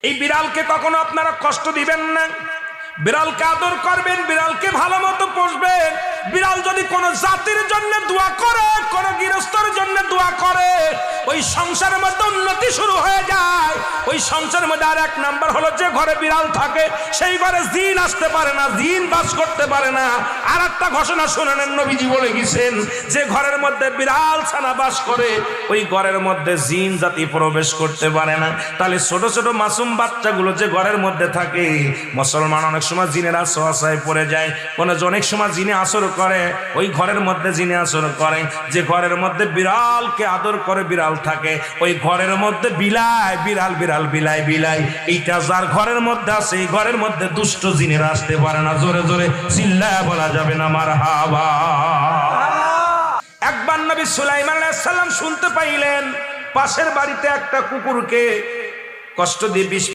এই বিড়ালকে কখনো আপনারা কষ্ট দিবেন না, বিড়ালকে আদর করবেন, বিড়ালকে ভালো মতো পুষবেন। বিড়াল যদি কোনো জাতির জন্য দোয়া করে, কোনো গৃহস্থর জন্য দোয়া করে, ওই সংসারের মধ্যে উন্নতি শুরু হয়ে যায়। ওই সংসারের মধ্যে আর এক নাম্বার হলো, যে ঘরে বিড়াল থাকে সেই ঘরে জিন আসতে পারে না, জিন বাস করতে পারে না। আর একটা ঘোষণা শুনে নেন, নবীজি বলে গেছেন, যে ঘরের মধ্যে বিড়াল ছানা বাস করে ওই ঘরের মধ্যে জিন জাতি প্রবেশ করতে পারে না। তাহলে ছোট ছোট মাসুম বাচ্চাগুলো যে ঘরের মধ্যে থাকে, মুসলমান অনেক সময় জিনের আশ্রয় পড়ে যায়, অনেক সময় জিনে আসর করে, ওই ঘরের মধ্যে জিনে আসর করে। যে ঘরের মধ্যে বিড়ালকে আদর করে বিড়াল থাকে, ওই ঘরের মধ্যে বিলাই বিড়াল বিড়াল বিলাই বিলাই, এইটা যার ঘরের মধ্যে আছে এই ঘরের মধ্যে দুষ্ট জিনেরা আসতে পারে না। জোরে জোরে চিল্লায়া বলা যাবে না মারহাবা। একবার নবী সুলাইমান আলাইহিস সালাম শুনতে পাইলেন পাশের বাড়িতে একটা কুকুরকে কষ্ট দিয়ে বিষ